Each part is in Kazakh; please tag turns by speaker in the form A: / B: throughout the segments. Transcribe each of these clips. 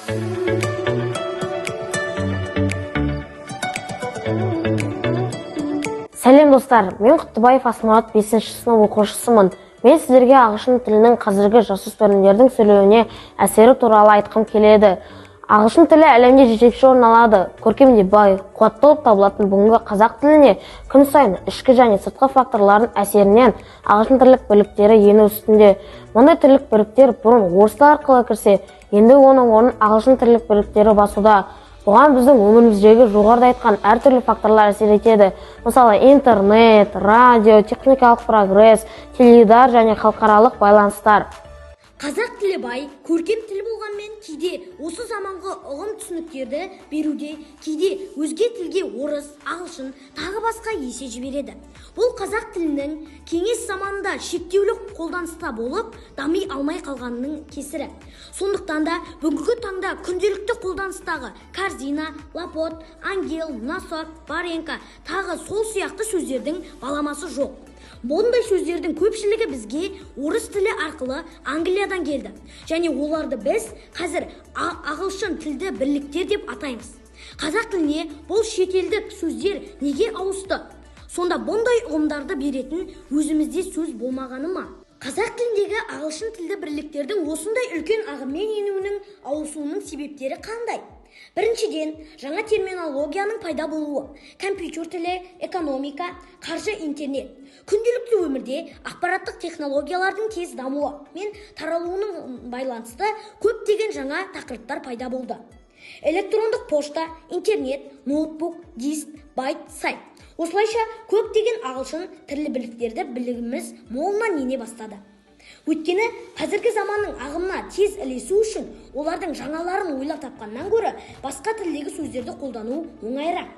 A: Сәлем достар, мен Құттыбаев Асмаат 5-ші сынып оқушысымын. Мен сіздерге ағылшын тілінің қазіргі жасөспірімдердің сөйлеуіне әсері туралы айтқым келеді. Ағылшын тілі әлемде жетекші орын алады. Көркемде бай, қуатты болып табылатын бүгінгі қазақ тіліне күн сайын ішкі және сыртқы факторлардың әсерінен ағылшын тілік бірліктері ену үстінде. Мұндай тілік бірліктер бұрын орыс тілі арқылы кірсе, енді оның орнын ағылшын тілік бірліктері басуда. Бұған біздің өміріміздегі жоғарыда айтқан әртүрлі факторлар әсер етеді. Мысалы, интернет, радио, техникалық прогресс, теледидар және халықаралық байланыстар.
B: Қазақ тілі бай, көркем тіл болғанмен кейде осы заманғы ұғым түсініктерді беруде, кейде өзге тілге орыс, ағылшын, тағы басқа есе жібереді. Бұл қазақ тілінің кеңес заманында шектеулі қолданыста болып, дами алмай қалғанының кесірі. Сондықтан да бүгінгі таңда күнделікті қолданыстағы корзина, лапот, ангел, носок, баренка, тағы сол сияқты сөздердің баламасы жоқ. Бұндай сөздердің көпшілігі бізге орыс тілі арқылы Англиядан келді. Және оларды біз қазір ағылшын тілді бірліктер деп атаймыз. Қазақ тіліне бұл шетелдік сөздер неге ауысты? Сонда бұндай ұғымдарды беретін өзімізде сөз болмағаны ма? Қазақ тіліндегі ағылшын тілді бірліктердің осындай үлкен ағыммен енуінің ауысуының себептері қандай? Біріншіден, жаңа терминологияның пайда болуы, компьютер тілі, экономика, қаржы, интернет. Күнделікті өмірде ақпараттық технологиялардың тез дамуы мен таралуының байланысты көптеген жаңа тақырыптар пайда болды. Электрондық пошта, интернет, ноутбук, диск, байт, сайт. Осылайша көптеген ағылшын тілі бірліктерді біліміміз молынан ене бастады. Өйткені қазіргі заманның ағымына тез ілесу үшін олардың жаңаларын ойлап тапқаннан гөрі басқа тілдегі сөздерді қолдану оңайырақ.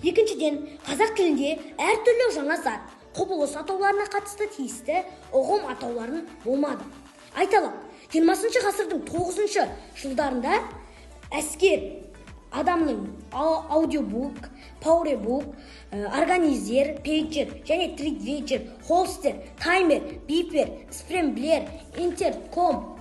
B: Екіншіден, қазақ тілінде әртүрлі жаңа зат, құбылыс атауларына қатысты тиісті ұғым атауларын болмады. Айталық, 20 ғасырдың 9 жылдарында әскер адамның аудиобук, пауэrbук, организер, пейджер және тридвейджер, холстер, таймер, бипер, скрэмблер, интерком,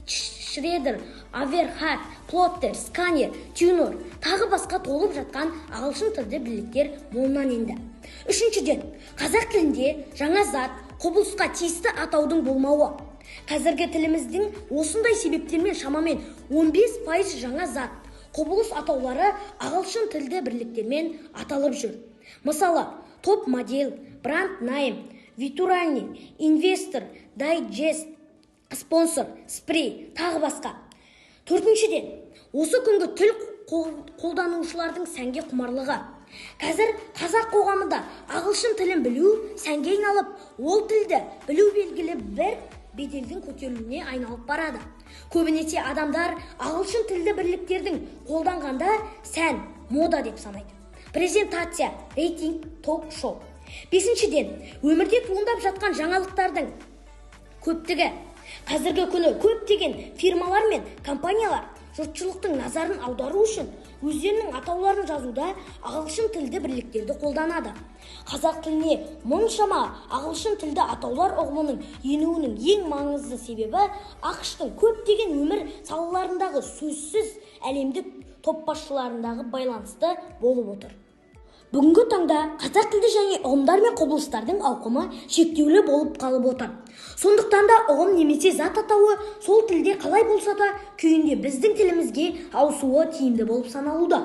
B: шредер, оверхед, плоттер, сканер, тюнер, тағы басқа толып жатқан ағылшын тілді бірліктер молынан енді. Үшіншіден, қазақ тілінде жаңа зат, құбылысқа тиісті атаудың болмауы. Қазіргі тіліміздің осындай себептермен шамамен 15% жаңа зат, құбылыс атаулары ағылшын тілді бірліктермен аталып жүр. Мысалы, топ модель, бренд найм, витуральный, инвестор, дайджест, спонсор, спрей, тағы басқа. Төртіншіден, осы күнгі тіл қолданушылардың сәнге құмарлығы. Қазір қазақ қоғамында ағылшын тілін білу сәнге айналып, ол тілді білу белгілі бір беделдің көтерілуіне айналып барады. Көбінесе адамдар ағылшын тілді бірліктердің қолданғанда сән, мода деп санайды. Презентация, рейтинг, ток-шоу. Бесіншіден, өмірде туындап жатқан жаңалықтардың көптігі. Қазіргі күні көптеген фирмалар мен компаниялар жұртшылықтың назарын аудару үшін өздерінің атауларын жазуда ағылшын тілді бірліктерді қолданады. Қазақ тіліне мұншама ағылшын тілді атаулар ұғымының енуінің ең маңызды себебі ақш-тың көптеген өмір салаларындағы сөзсіз әлемдік топ басшыларындағы байланысты болып отыр. Бүгінгі таңда қазақ тілді және ұғымдар мен құбылыстардың ауқымы шектеулі болып қалып отыр. Сондықтан да ұғым немесе зат атауы сол тілде қалай болса да күйінде біздің тілімізге ауысуы тиімді болып саналуда.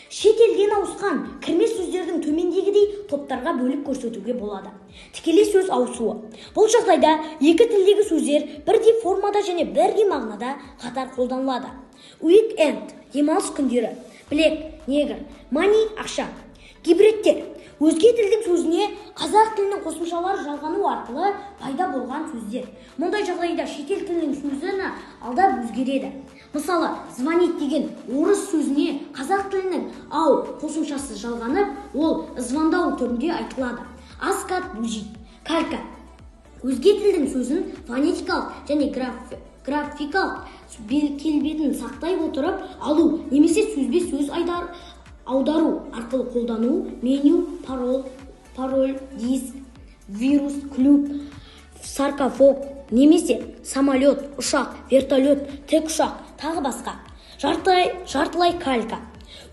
B: Шет елден ауысқан кірме сөздердің төмендегідей топтарға бөліп көрсетуге болады. Тікелей сөз ауысуы. Бұл жағдайда екі тілдегі сөздер бірдей формада және бірдей мағынада қатар қолданылады. Уикенд, демалыс күндері, блек, негр, мани, ақша. Гибридтер өзге тілдің сөзіне қазақ тілінің қосымшалары жалғану арқылы пайда болған сөздер. Мұндай жағдайда шетел тілінің сөзіні алдап өзгереді. Мысалы, звонить деген орыс сөзіне қазақ тілінің ау қосымшасы жалғанып, ол звондау түрінде айтылады. Аскат, бужит, калька. Өзге тілдің сөзін фонетикалық және графикалық келбетін сақтай отырып алу немесе сөзбе сөз аудару арқылы қолдану, меню, пароль, диск, вирус, клуб, саркофаг, немесе самолет, ұшақ, вертолет, тікұшақ, тағы басқа. жартылай калька.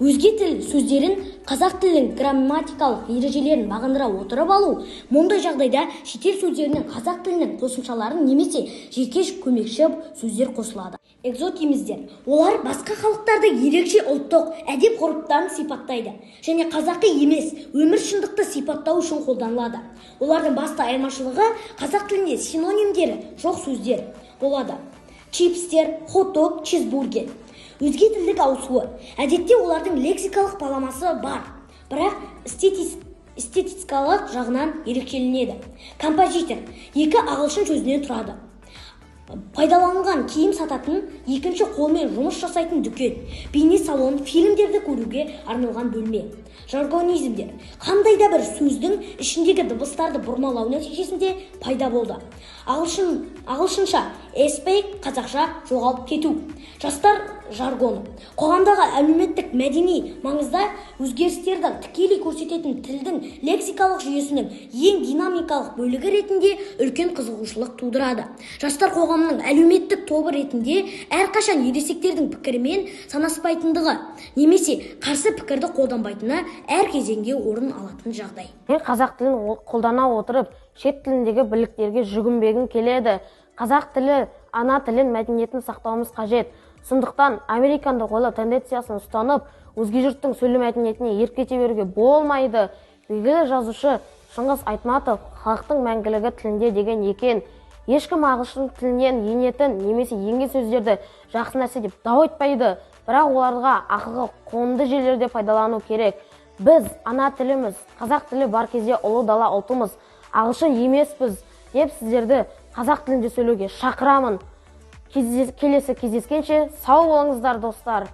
B: Өзге тіл сөздерін қазақ тілінің грамматикалық ережелерін бағындыра отырып алу. Мұндай жағдайда шетел сөздерінің қазақ тілінің қосымшаларын немесе жеке көмекші сөздер қосылады. Экзотимиздер. Олар басқа халықтарды ерекше ұлттық әдеп-ғұрыптарын сипаттайды және қазақы емес өмір шындықты сипаттау үшін қолданылады. Олардың басты айырмашылығы қазақ тілінде синонимдері жоқ сөздер болады. Чипстер, хот-дог, чизбургер. Өзге тілдік ауысуы. Әдетте олардың лексикалық баламасы бар, бірақ эстетикалық жағынан ерекшеленеді. Композитор. Екі ағылшын сөзінен тұрады. Пайдаланылған киім сататын, екінші қолмен жұмыс жасайтын дүкен, бейне салон, фильмдерді көруге арналған бөлме. Жаргонизмдер. Қандай да бір сөздің ішіндегі дыбыстарды бұрмалау нәтижесінде пайда болды. Ағылшынша эспейк, қазақша жоғалып кету. Жастар жаргоны. Қоғамдағы әлеуметтік мәдени маңызда өзгерістерді тікелей көрсететін тілдің лексикалық жүйесінің ең динамикалық бөлігі ретінде үлкен қызығушылық тудырады. Жастар қоғамның әлеуметтік тобы ретінде әрқашан ересектердің пікірімен санаспайтындығы немесе қарсы пікірді қолданбайтыны әр кезеңде орын алатын жағдай.
A: Мен қазақ тілін қолдана отырып, шет тіліндегі бірліктерге жүгінбегім келеді. Қазақ тілі, ана тілін, мәдениетін сақтауымыз қажет. Сондықтан американдық ойлау тенденциясын ұстанып, өзге жұрттың сөйлеу мәдениетіне еркете беруге болмайды. Белгілі жазушы Шыңғыс Айтматов халықтың мәңгілігі тілінде деген екен. Ешкім ағылшын тілінен енетін немесе енген сөздерді жақсы нәрсе деп дау айтпайды, бірақ оларға ақылға қонымды жерлерде пайдалану керек. Біз ана тіліміз, қазақ тілі бар кезде ұлы дала ұлтымыз, ағылшын емеспіз деп сіздерді қазақ тілінде сөйлеуге шақырамын. Келесі кездескенше сау болыңыздар достар.